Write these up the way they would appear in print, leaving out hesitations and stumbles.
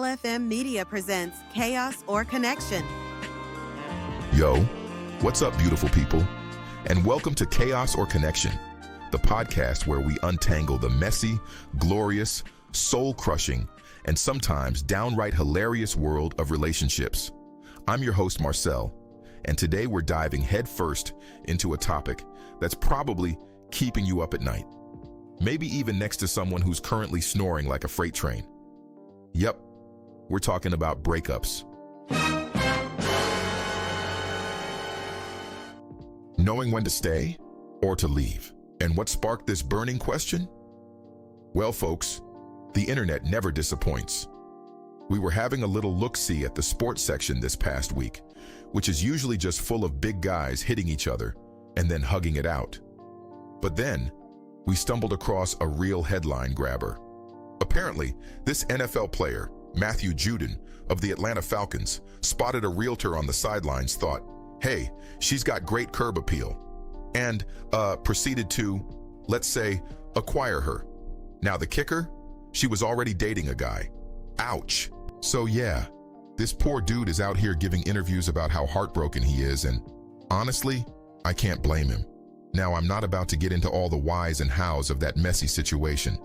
FM Media presents Chaos or Connection. Yo, what's up, beautiful people? And welcome to Chaos or Connection, the podcast where we untangle the messy, glorious, soul-crushing, and sometimes downright hilarious world of relationships. I'm your host, Marcel, and today we're diving headfirst into a topic that's probably keeping you up at night. Maybe even next to someone who's currently snoring like a freight train. Yep, we're talking about breakups. Knowing when to stay or to leave. And what sparked this burning question? Well, folks, the internet never disappoints. We were having a little look-see at the sports section this past week, which is usually just full of big guys hitting each other and then hugging it out. But then, we stumbled across a real headline grabber. Apparently, this NFL player, Matthew Judon of the Atlanta Falcons, spotted a realtor on the sidelines, thought, hey, she's got great curb appeal, and proceeded to, let's say, acquire her. Now the kicker? She was already dating a guy. Ouch. So yeah, this poor dude is out here giving interviews about how heartbroken he is, and honestly, I can't blame him. Now, I'm not about to get into all the whys and hows of that messy situation,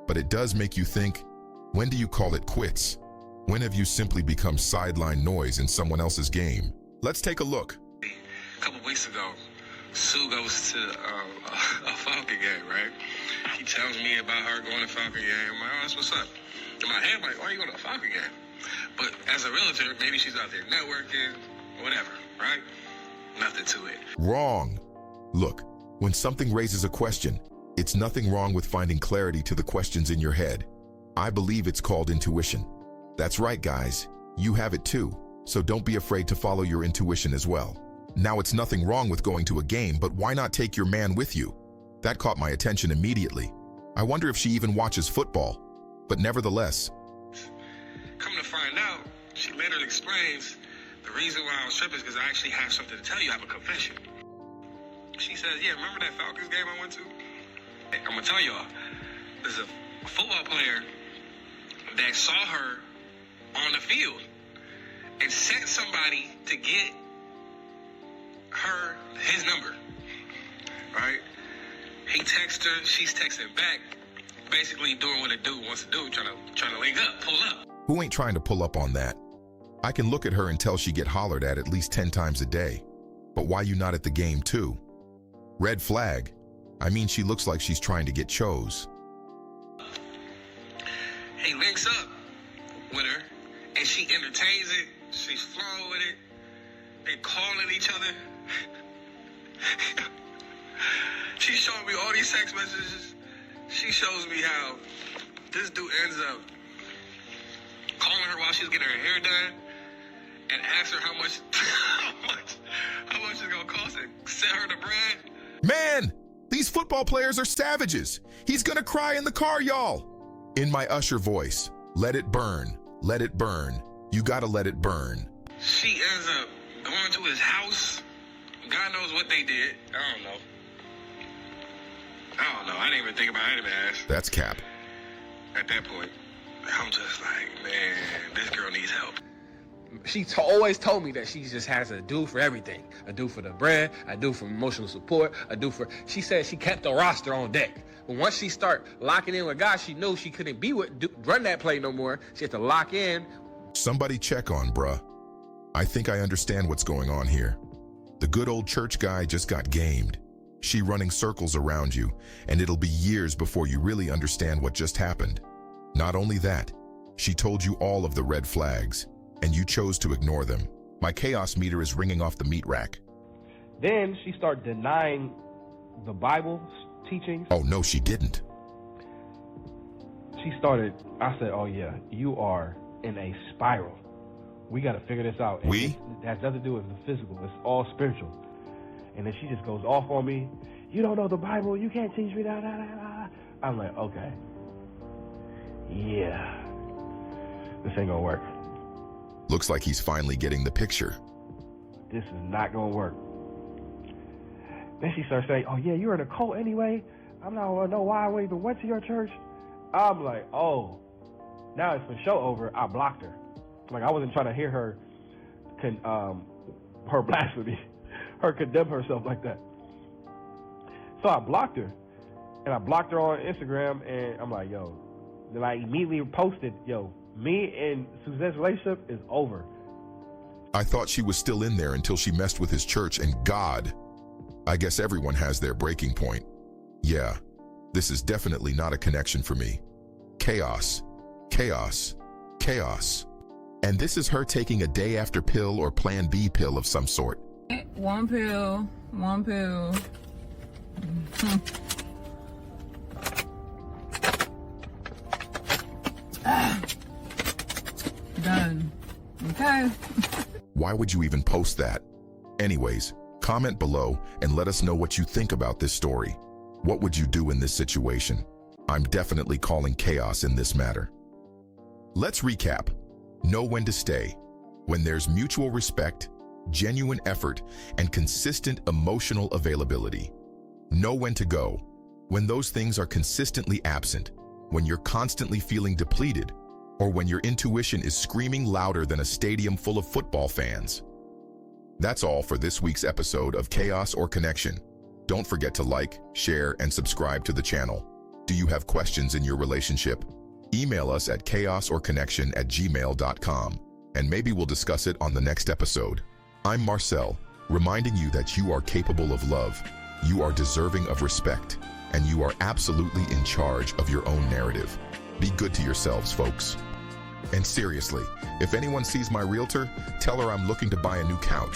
but it does make you think, when do you call it quits? When have you simply become sideline noise in someone else's game? Let's take a look. A couple weeks ago, Sue goes to a Falcon game, right? She tells me about her going to Falcon game. I'm like, oh, that's what's up. In my head, I'm like, why are you going to a Falcon game? But as a realtor, maybe she's out there networking, whatever, right? Nothing to it. Wrong. Look, when something raises a question, it's nothing wrong with finding clarity to the questions in your head. I believe it's called intuition. That's right, guys. You have it too. So don't be afraid to follow your intuition as well. Now, it's nothing wrong with going to a game, but why not take your man with you? That caught my attention immediately. I wonder if she even watches football. But nevertheless, Come to find out, she later explains the reason why I was tripping is because I actually have something to tell you. I have a confession. She says, yeah, remember that Falcons game I went to? Hey, I'm going to tell y'all, there's a football player that saw her on the field and sent somebody to get her his number, right? He texts her, she's texting back, basically doing what a dude wants to do, trying to link up, pull up. who ain't trying to pull up on that? I can look at her until she get hollered at least 10 times a day. But why you not at the game too? Red flag. I mean, she looks like she's trying to get chose. He links up with her, and she entertains it. She's flowing with it. They calling each other. She showed me all these text messages. She shows me how this dude ends up calling her while she's getting her hair done and asks her how much it's gonna cost and send her the bread. Man, these football players are savages. He's gonna cry in the car, y'all. In my Usher voice, let it burn, let it burn. You gotta let it burn. She ends up going to his house. God knows what they did. I don't know. I didn't even think about it, man. That's cap. At that point, I'm just like, man, this girl needs help. She always told me that she just has a do for everything. A do for the bread, a do for emotional support, a do for... She said she kept the roster on deck. But once she start locking in with God, she knew she couldn't run that play no more. She had to lock in. Somebody check on bruh. I think I understand what's going on here. The good old church guy just got gamed. She running circles around you, and it'll be years before you really understand what just happened. Not only that, she told you all of the red flags, and you chose to ignore them. My chaos meter is ringing off the meat rack. Then she started denying the Bible's teachings. Oh, no, she didn't. I said, oh yeah, you are in a spiral. We got to figure this out. And it has nothing to do with the physical. It's all spiritual. And then she just goes off on me. You don't know the Bible. You can't teach me that. I'm like, okay. Yeah. This ain't gonna work. Looks like he's finally getting the picture. This is not gonna work. Then she starts saying, oh yeah, you're in a cult anyway. I'm not gonna know why I even went to your church. I'm like, oh, Now it's for show over, I blocked her. Like, I wasn't trying to hear her her blasphemy, her condemn herself like that. So I blocked her, and I blocked her on Instagram, and I'm like, yo, then I immediately posted, yo, me and Suzanne's relationship is over. I thought she was still in there until she messed with his church, and God, I guess everyone has their breaking point. Yeah, this is definitely not a connection for me. Chaos, chaos, chaos. And this is her taking a day after pill or plan B pill of some sort. One pill, one pill. Done. Okay. Why would you even post that? Anyways, comment below and let us know what you think about this story. What would you do in this situation? I'm definitely calling chaos in this matter. Let's recap. Know when to stay. When there's mutual respect, genuine effort, and consistent emotional availability. Know when to go. When those things are consistently absent, when you're constantly feeling depleted, or when your intuition is screaming louder than a stadium full of football fans. That's all for this week's episode of Chaos or Connection. Don't forget to like, share, and subscribe to the channel. Do you have questions in your relationship? Email us at chaosorconnection@gmail.com, and maybe we'll discuss it on the next episode. I'm Marcel, reminding you that you are capable of love, you are deserving of respect, and you are absolutely in charge of your own narrative. Be good to yourselves, folks. And seriously, if anyone sees my realtor, tell her I'm looking to buy a new couch.